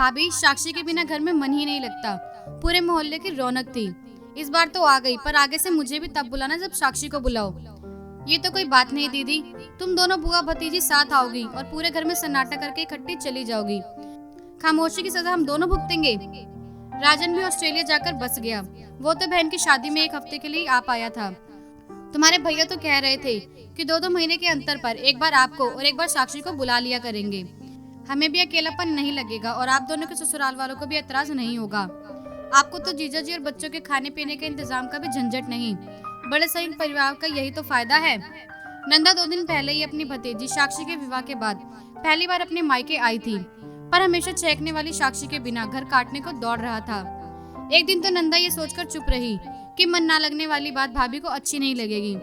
भाभी, साक्षी के बिना घर में मन ही नहीं लगता। पूरे मोहल्ले की रौनक थी। इस बार तो आ गई, पर आगे से मुझे भी तब बुलाना जब साक्षी को बुलाओ। ये तो कोई बात नहीं दीदी, तुम दोनों बुआ भतीजी साथ आओगी और पूरे घर में सन्नाटा करके इकट्ठी चली जाओगी। खामोशी की सजा हम दोनों भुगतेंगे। राजन भी ऑस्ट्रेलिया जाकर बस गया। वो तो बहन की शादी में 1 हफ्ते के लिए आ पाया था। तुम्हारे भैया तो कह रहे थे कि 2-2 महीने के अंतर पर एक बार आपको और एक बार साक्षी को बुला लिया करेंगे। हमें भी अकेलापन नहीं लगेगा और आप दोनों के ससुराल वालों को भी एतराज नहीं होगा। आपको तो जीजा जी और बच्चों के खाने पीने के इंतजाम का भी झंझट नहीं। बड़े संयुक्त परिवार का यही तो फायदा है। नंदा 2 दिन पहले ही अपनी भतीजी साक्षी के विवाह के बाद पहली बार अपने मायके आई थी, पर हमेशा छेंकने वाली साक्षी के बिना घर काटने को दौड़ रहा था। एक दिन तो नंदा ये सोचकर चुप रही कि मन ना लगने वाली बात भाभी को अच्छी नहीं लगेगी,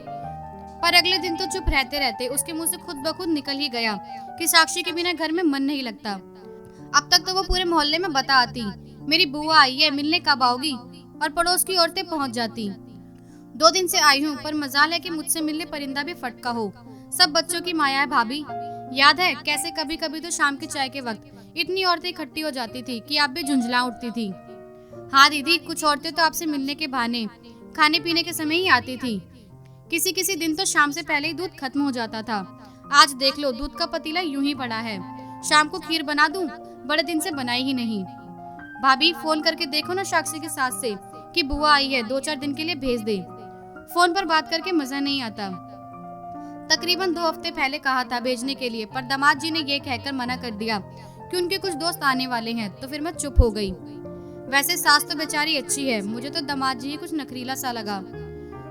पर अगले दिन तो चुप रहते रहते उसके मुंह से खुद ब खुद निकल ही गया कि साक्षी के बिना घर में मन नहीं लगता। अब तक तो वो पूरे मोहल्ले में बता आती, मेरी बुआ आई है, मिलने कब आओगी, और पड़ोस की औरतें पहुंच जाती। 2 दिन से आई हूँ, पर मजाल है कि मुझसे मिलने परिंदा भी फटका हो। सब बच्चों की माया है भाभी। याद है कैसे कभी कभी तो शाम की चाय के वक्त इतनी औरतें इकट्ठी हो जाती थी कि आप भी झुंझला उठती थी। हाँ दीदी, कुछ औरतें तो आपसे मिलने के बहाने खाने पीने के समय ही आती थी। किसी किसी दिन तो शाम से पहले ही दूध खत्म हो जाता था। आज देख लो, दूध का पतीला यूं ही पड़ा है। शाम को खीर बना दूं, बड़े दिन से बनाई ही नहीं। भाभी, फोन करके देखो ना साक्षी की सास से कि बुआ आई है, 2-4 दिन के लिए भेज दे। फोन पर बात करके मजा नहीं आता। तकरीबन 2 हफ्ते पहले कहा था भेजने के लिए, पर दामाद जी ने ये कहकर मना कर दिया कि उनके कुछ दोस्त आने वाले हैं, तो फिर मैं चुप हो गई। वैसे सास तो बेचारी अच्छी है, मुझे तो दामाद जी ही कुछ नखरीला सा लगा।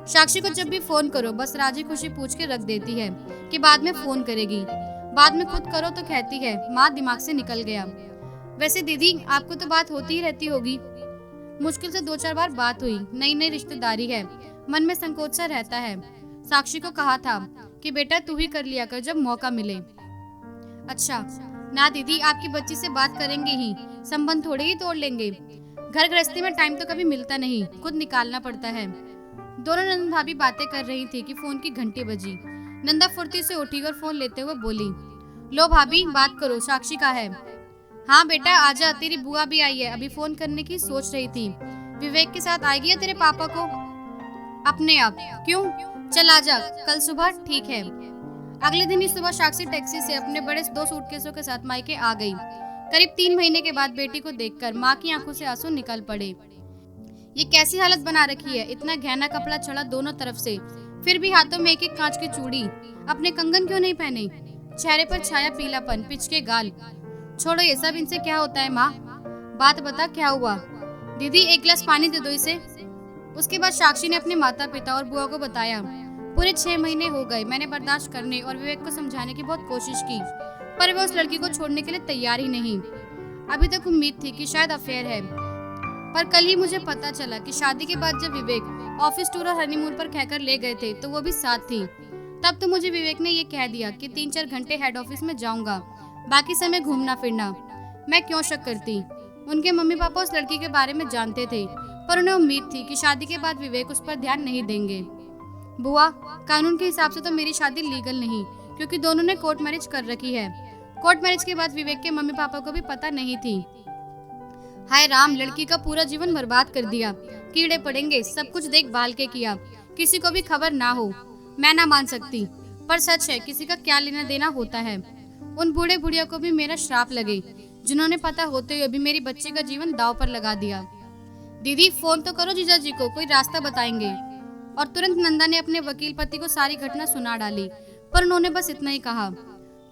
साक्षी को जब भी फोन करो बस राजी खुशी पूछ के रख देती है कि बाद में फोन करेगी। बाद में खुद करो तो कहती है माँ दिमाग से निकल गया। वैसे दीदी, आपको तो बात होती ही रहती होगी। मुश्किल से 2-4 बार बात हुई। नई नई रिश्तेदारी है, मन में संकोच सा रहता है। साक्षी को कहा था कि बेटा तू ही कर लिया कर जब मौका मिले। अच्छा ना दीदी, आपकी बच्ची से बात करेंगे ही, संबंध थोड़े ही तोड़ लेंगे। घर गृहस्थी में टाइम तो कभी मिलता नहीं, खुद निकालना पड़ता है। दोनों नंद भाभी बातें कर रही थी कि फोन की घंटी बजी। नंदा फुर्ती से उठी और फोन लेते हुए बोली, लो भाभी बात करो, साक्षी का है। हाँ बेटा आजा, तेरी बुआ भी आई है, अभी फोन करने की सोच रही थी। विवेक के साथ आएगी या तेरे पापा को? अपने आप। क्यों? चल आजा, कल सुबह ठीक है। अगले दिन ही सुबह साक्षी टैक्सी से अपने बड़े 2 सूटकेसों के साथ मायके आ गई। करीब 3 महीने के बाद बेटी को देखकर माँ की आंखों से आंसू निकल पड़े। ये कैसी हालत बना रखी है, इतना गहना कपड़ा चढ़ा दोनों तरफ से, फिर भी हाथों में एक कांच की चूड़ी। अपने कंगन क्यों नहीं पहने? चेहरे पर छाया पीलापन, पिचके गाल। छोड़ो ये सब, इनसे क्या होता है माँ? बात बता क्या हुआ? दीदी 1 गिलास पानी दे दो इसे। उसके बाद साक्षी ने अपने माता पिता और बुआ को बताया। पूरे 6 महीने हो गए। मैंने बर्दाश्त करने और विवेक को समझाने की बहुत कोशिश की, पर वे उस लड़की को छोड़ने के लिए तैयार ही नहीं। अभी तक उम्मीद थी कि शायद अफेयर है, पर कल ही मुझे पता चला कि शादी के बाद जब विवेक ऑफिस टूर और हनीमून पर कहकर ले गए थे तो वो भी साथ थी। तब तो मुझे विवेक ने ये कह दिया कि 3-4 घंटे हेड ऑफिस में जाऊंगा, बाकी समय घूमना फिरना। मैं क्यों शक करती? उनके मम्मी पापा उस लड़की के बारे में जानते थे, पर उन्हें उम्मीद थी कि शादी के बाद विवेक उस पर ध्यान नहीं देंगे। बुआ, कानून के हिसाब से तो मेरी शादी लीगल नहीं, क्योंकि दोनों ने कोर्ट मैरिज कर रखी है। कोर्ट मैरिज के बाद विवेक के मम्मी पापा को भी पता नहीं थी। हाय राम, लड़की का पूरा जीवन बर्बाद कर दिया। कीड़े पड़ेंगे, सब कुछ देखभाल के किया, किसी को भी खबर ना हो। मैं ना मान सकती, पर सच है किसी का क्या लेना देना होता है। उन बूढ़े बुढ़िया को भी मेरा श्राप लगे, जिन्होंने पता होते हुए भी मेरी बच्ची का जीवन दांव पर लगा दिया। दीदी फोन तो करो जीजा जी को, कोई रास्ता बताएंगे। और तुरंत नंदा ने अपने वकील पति को सारी घटना सुना डाली, पर उन्होंने बस इतना ही कहा,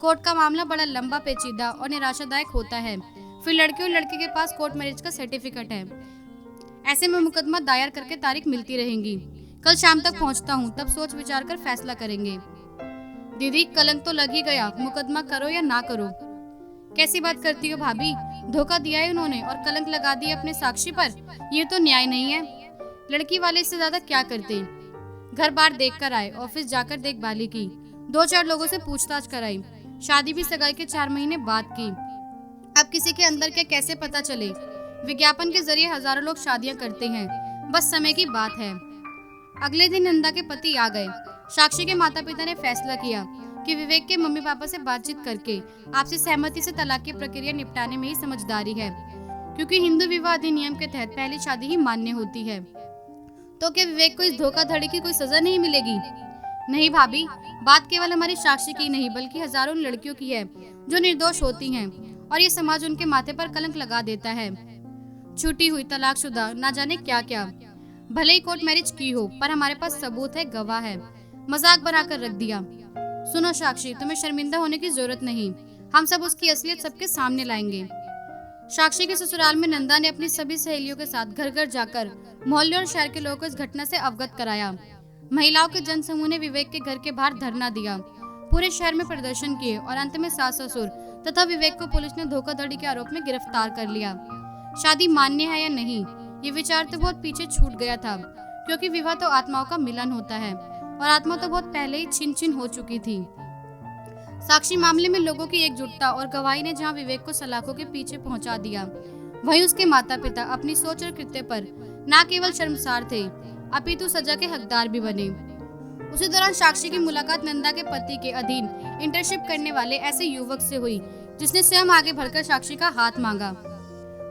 कोर्ट का मामला बड़ा लंबा पेचीदा और निराशादायक होता है। फिर लड़के और लड़के के पास कोर्ट मैरिज का सर्टिफिकेट है। ऐसे में मुकदमा दायर करके तारीख मिलती रहेंगी। कल शाम तक पहुंचता हूं, तब सोच विचार कर फैसला करेंगे। दीदी कलंक तो लग ही गया, मुकदमा करो या ना करो। कैसी बात करती हो भाभी? धोखा दिया है उन्होंने और कलंक लगा दिया अपने साक्षी पर। ये तो न्याय नहीं है। लड़की वाले इससे ज्यादा क्या करते? घर बार देख कर आए, ऑफिस जाकर देखभाली की, 2-4 लोगों से पूछताछ कराई, शादी भी सगाई के 4 महीने बाद की। अब किसी के अंदर क्या कैसे पता चले? विज्ञापन के जरिए हजारों लोग शादियां करते हैं, बस समय की बात है। अगले दिन नंदा के पति आ गए। साक्षी के माता पिता ने फैसला किया कि विवेक के मम्मी पापा से बातचीत करके आपसी सहमति से तलाक की प्रक्रिया निपटाने में ही समझदारी है, क्योंकि हिंदू विवाह अधिनियम के तहत पहली शादी ही मान्य होती है। तो क्या विवेक को इस धोखाधड़ी की कोई सजा नहीं मिलेगी? नहीं भाभी, बात केवल हमारी साक्षी की नहीं बल्कि हजारों लड़कियों की है जो निर्दोष होती हैं और ये समाज उनके माथे पर कलंक लगा देता है। छूटी हुई, तलाकशुदा, ना जाने क्या क्या। भले ही कोर्ट मैरिज की हो, पर हमारे पास सबूत है, गवाह है। मजाक बनाकर रख दिया। सुनो साक्षी, तुम्हें शर्मिंदा होने की जरूरत नहीं, हम सब उसकी असलियत सबके सामने लाएंगे। साक्षी के ससुराल में नंदा ने अपनी सभी सहेलियों के साथ घर घर जाकर मोहल्ले और शहर के लोगों को इस घटना से अवगत कराया। महिलाओं के जनसमूह ने विवेक के घर के बाहर धरना दिया, पूरे शहर में प्रदर्शन किए और अंत में सास ससुर तथा विवेक को पुलिस ने धोखाधड़ी के आरोप में गिरफ्तार कर लिया। शादी मान्य है या नहीं, ये विचार तो बहुत पीछे छूट गया था, क्योंकि विवाह तो आत्माओं का मिलन होता है और आत्मा तो बहुत पहले ही छिन छिन हो चुकी थी। साक्षी मामले में लोगों की एकजुटता और गवाही ने जहां विवेक को सलाखों के पीछे पहुंचा दिया, वहीं उसके माता पिता अपनी सोच और कृत्य पर न केवल शर्मसार थे अपितु सजा के हकदार भी बने। उसी दौरान साक्षी की मुलाकात नंदा के पति के अधीन इंटर्नशिप करने वाले ऐसे युवक से हुई जिसने स्वयं आगे बढ़कर साक्षी का हाथ मांगा।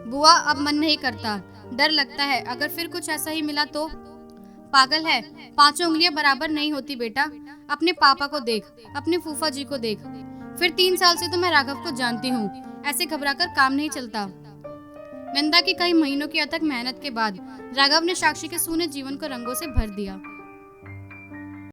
बुआ, अब मन नहीं करता, डर लगता है, अगर फिर कुछ ऐसा ही मिला तो? पागल है, 5 उंगलियां बराबर नहीं होती बेटा। अपने पापा को देख, अपने फूफा जी को देख, फिर 3 साल से तो मैं राघव को जानती हूँ, ऐसे घबराकर काम नहीं चलता। नंदा की कई महीनों की अथक मेहनत के बाद राघव ने साक्षी के सूने जीवन को रंगों से भर दिया।